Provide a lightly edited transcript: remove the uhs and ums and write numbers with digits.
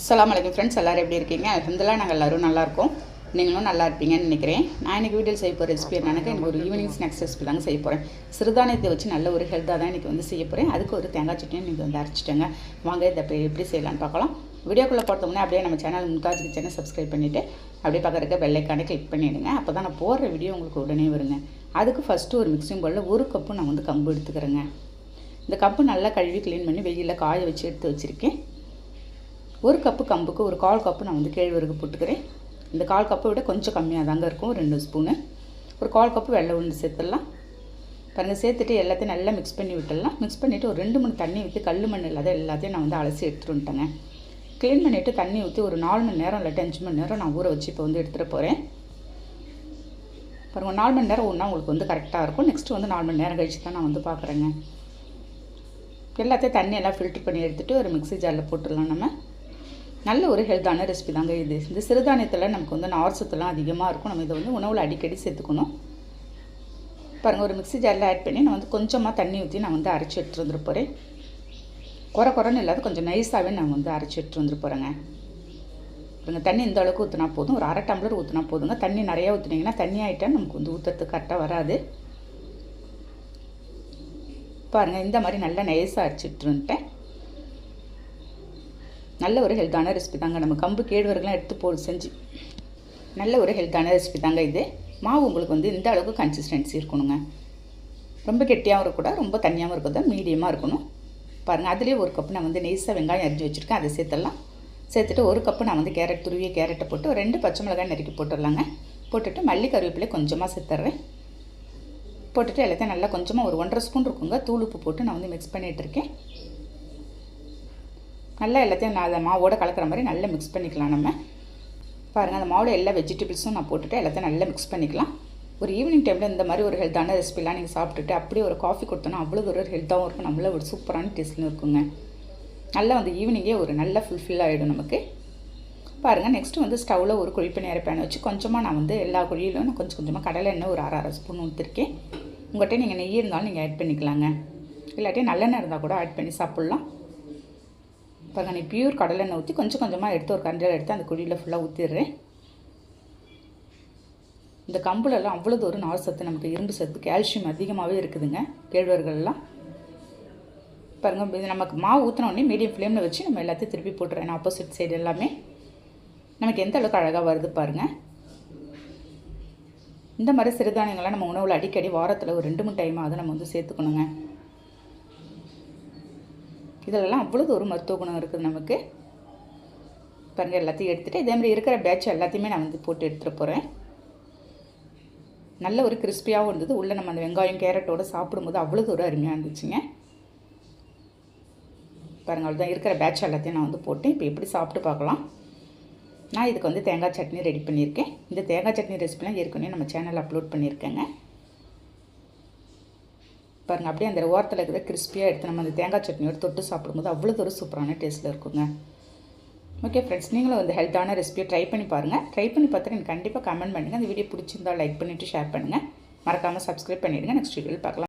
அஸ்ஸலாமு அலைக்கும் ஃப்ரெண்ட்ஸ், எல்லோரும் எப்படி இருக்கீங்க? அல்ஹம்துலில்லாஹ் நாங்கள் எல்லோரும் நல்லாயிருக்கோம். நீங்களும் நல்லா இருப்பீங்கன்னு நினைக்கிறேன். நான் இன்றைக்கி வீட்டில் செய்ய போகிற ரெசிபி என்னென்னாக்கா, எனக்கு ஒரு ஈவினிங் ஸ்நாக்ஸ் ரெசிபி தாங்க செய்ய போகிறேன். சிறுதானியத்தை வச்சு நல்ல ஒரு ஹெல்த்தாக தான் இன்றைக்கி வந்து செய்ய போகிறேன். அதுக்கு ஒரு தேங்காய் சட்னியும் இன்றைக்கி வந்து அரைச்சிட்டேங்க. வாங்க இதை எப்படி செய்யலான்னு பார்க்கலாம். வீடியோக்குள்ளே போகிறதுக்கு அப்படியே நம்ம சேனல் மும்தாஜ் கிச்சனை சப்ஸ்கிரைப் பண்ணிவிட்டு அப்படியே பக்கத்துக்கு பெல் ஐக்கானை கிளிக் பண்ணிவிடுங்க. அப்போ தான் நான் போடுற வீடியோ உங்களுக்கு உடனே வருங்க. அதுக்கு ஃபஸ்ட்டு ஒரு மிக்சிங் பவுலில் ஒரு கப்பு நான் வந்து கம்பு எடுத்துக்கிறேங்க. இந்த கப்பு நல்லா கழுவி க்ளீன் பண்ணி வெயிலில் காய வச்சு எடுத்து வச்சுருக்கேன். ஒரு கப்பு கம்புக்கு ஒரு 1/4 கப்பு நான் வந்து கேழ்வரகு போட்டுக்கிறேன். இந்த 1/4 கப்பை விட கொஞ்சம் கம்மியாக தாங்க இருக்கும். 2 ஸ்பூனு. ஒரு 1/4 கப்பு வெள்ளை உளுந்து சேர்த்துடலாம். பாருங்கள், சேர்த்துட்டு எல்லாத்தையும் நல்லா மிக்ஸ் பண்ணி விட்டுடலாம். மிக்ஸ் பண்ணிவிட்டு ஒரு 2 மணி தண்ணி ஊற்றி கல் மண் இல்லாத எல்லாத்தையும் நான் வந்து அலசி எடுத்துகிட்டு வந்துட்டேங்க. க்ளீன் பண்ணிவிட்டு தண்ணி ஊற்றி ஒரு 4 மணி நேரம் இல்லாட்டி 5 மணி நேரம் நான் ஊற வச்சு இப்போ வந்து எடுத்துகிட்டு போகிறேன். பாருங்கள், 4 மணி நேரம் ஊறினா உங்களுக்கு வந்து கரெக்டாக இருக்கும். நெக்ஸ்ட்டு வந்து 4 மணி நேரம் கழிச்சு தான் நான் வந்து பார்க்குறேங்க. எல்லாத்தையும் தண்ணியெல்லாம் ஃபில்ட்ரு பண்ணி எடுத்துகிட்டு ஒரு மிக்ஸி ஜாரில் போட்டுடலாம். நம்ம நல்ல ஒரு ஹெல்த்தான ரெசிபி தாங்க இது. இந்த சிறுதானியத்தில் நமக்கு வந்து நார் சத்துலாம் அதிகமாக இருக்கும். நம்ம இதை வந்து உணவில் அடிக்கடி சேர்த்துக்கணும். பாருங்கள், ஒரு மிக்ஸி ஜாரில் ஆட் பண்ணி நான் வந்து கொஞ்சமாக தண்ணி ஊற்றி நான் வந்து அரைச்சி எடுத்துகிட்டு வந்துட்டு போகிறேன். குறைன்னு இல்லாத கொஞ்சம் நைஸாகவே நான் வந்து அரைச்சி எடுத்துகிட்டு வந்துட்டு போகிறேங்க. பாருங்கள், தண்ணி இந்த அளவுக்கு ஊற்றினா போதும். ஒரு 1/2 டம்ளர் ஊற்றினா போதுங்க. தண்ணி நிறையா ஊற்றினீங்கன்னா தண்ணி ஆகிட்டால் நமக்கு வந்து ஊற்றுறதுக்கு கரெக்டாக வராது. பாருங்கள், இந்த மாதிரி நல்லா நைஸாக அரைச்சிட்டு வந்துட்டேன். நல்ல ஒரு ஹெல்த்தான ரெசிபி தாங்க. நம்ம கம்பு கேழ்வரகுலாம் எடுத்து போட்டு செஞ்சு நல்ல ஒரு ஹெல்த்தான ரெசிபி தாங்க இது. மாவு உங்களுக்கு வந்து இந்த அளவுக்கு கன்சிஸ்டன்சி இருக்கணுங்க. ரொம்ப கெட்டியாகவும் இருக்கக்கூடாது, ரொம்ப தண்ணியாகவும் இருக்கக்கூடாது, மீடியமாக இருக்கணும். பாருங்கள், அதுலேயே ஒரு கப்பு நான் வந்து நெய்ஸாக வெங்காயம் அரிஞ்சு வச்சுருக்கேன். அதை சேர்த்துடலாம். சேர்த்துட்டு ஒரு கப்பு நான் வந்து கேரட் துருவிய கேரட்டை போட்டு 2 பச்சை மிளகாய் நறுக்கி போட்டுடலாங்க. போட்டுட்டு மல்லி கருவேப்பிலை கொஞ்சமாக சேர்த்துட்றேன். போட்டுட்டு எல்லாத்தையும் நல்லா கொஞ்சமாக ஒரு 1.5 ஸ்பூன் இருக்குங்க தூள் உப்பு போட்டு நான் வந்து மிக்ஸ் பண்ணிகிட்டு இருக்கேன். நல்லா எல்லாத்தையும் நான் அதை மாவோடு கலக்கிற மாதிரி நல்லா மிக்ஸ் பண்ணிக்கலாம். நம்ம பாருங்கள், அந்த மாவோட எல்லா வெஜிடபிள்ஸும் நான் போட்டுட்டு எல்லாத்தையும் நல்லா மிக்ஸ் பண்ணிக்கலாம். ஒரு ஈவினிங் டைமில் இந்த மாதிரி ஒரு ஹெல்த்தான ரெசிபிலாம் நீங்கள் சாப்பிட்டுட்டு அப்படியே ஒரு காஃபி கொடுத்தோன்னா அவ்வளோ ஒரு ஹெல்த்தாகவும் இருக்கும். நம்மள ஒரு சூப்பரான டேஸ்ட்னு இருக்குங்க. நல்லா வந்து ஈவினிங்கே ஒரு நல்ல ஃபுல்ஃபில் ஆகிடும் நமக்கு. பாருங்கள், நெக்ஸ்ட்டு வந்து ஸ்டவ்வில் ஒரு குழிப்பணியார பேனை வச்சு கொஞ்சமாக நான் வந்து எல்லா குழியிலும் நான் கொஞ்சமாக கடலை எண்ணெய் ஒரு 1/2 ஸ்பூன் ஊற்றிருக்கேன். உங்கள்கிட்ட நீங்கள் நெய் இருந்தாலும் நீங்கள் ஆட் பண்ணிக்கலாங்க. இல்லாட்டி நல்லெண்ணெய் இருந்தால் கூட ஆட் பண்ணி சாப்பிட்லாம். பாருங்கள், நீ பியூர் கடலெண்ணெய் ஊற்றி கொஞ்சமாக எடுத்து ஒரு கரண்டியில் எடுத்து அந்த குழியில் ஃபுல்லாக ஊற்றிடுறேன். இந்த கம்புலெல்லாம் அவ்வளோ ஒரு நார் சத்து, நமக்கு இரும்பு சத்து, கால்சியம் அதிகமாகவே இருக்குதுங்க கேழ்வரகுலாம். பாருங்கள், இது நமக்கு மாவு ஊற்றினோடனே மீடியம் ஃப்ளேமில் வச்சு நம்ம எல்லாத்தையும் திருப்பி போட்டுறேன். ஆப்போசிட் சைடு எல்லாமே நமக்கு எந்த அளவுக்கு அழகாக வருது பாருங்கள். இந்த மாதிரி சிறுதானியங்கள்லாம் நம்ம உணவில் அடிக்கடி வாரத்தில் ஒரு 2 டைம் அதை நம்ம வந்து சேர்த்துக்கணுங்க. இதெல்லாம் அவ்வளோ ஒரு மருத்துவ குணம் இருக்குது நமக்கு. பாருங்கள், எல்லாத்தையும் எடுத்துகிட்டு இதேமாதிரி இருக்கிற பேட்ச் எல்லாத்தையுமே நான் வந்து போட்டு எடுத்துகிட்டு போகிறேன். நல்ல ஒரு கிறிஸ்பியாகவும் இருந்தது. உள்ளே நம்ம அந்த வெங்காயம் கேரட்டோடு சாப்பிடும்போது அவ்வளோ ஒரு அருமையாக இருந்துச்சுங்க. பாருங்கள், அவ்வளோதான் இருக்கிற பேட்ச் எல்லாத்தையும் நான் வந்து போட்டேன். இப்போ எப்படி சாப்பிட்டு பார்க்கலாம். நான் இதுக்கு வந்து தேங்காய் சட்னி ரெடி பண்ணியிருக்கேன். இந்த தேங்காய் சட்னி ரெசிபிலாம் ஏற்கனவே நம்ம சேனலில் அப்லோட் பண்ணியிருக்கேங்க. பாருங்கள், அப்படியே அந்த ஓரத்தில் இருக்கிற கிறிஸ்பியாக எடுத்து நம்ம அந்த தேங்காய் சட்னியோடு தொட்டு சாப்பிடும்போது அவ்வளோ ஒரு சூப்பரான டேஸ்ட்டில் இருக்குங்க. ஓகே ஃப்ரெண்ட்ஸ், நீங்களும் வந்து ஹெல்த்தான ரெசிபியை ட்ரை பண்ணி பாருங்கள். ட்ரை பண்ணி பார்த்துட்டு எனக்கு கண்டிப்பாக கமெண்ட் பண்ணுங்கள். அந்த வீடியோ பிடிச்சிருந்தால் லைக் பண்ணிவிட்டு ஷேர் பண்ணுங்கள். மறக்காமல் சப்ஸ்கிரைப் பண்ணிவிடுங்க. நெக்ஸ்ட் வீடியோவில் பார்க்கலாம்.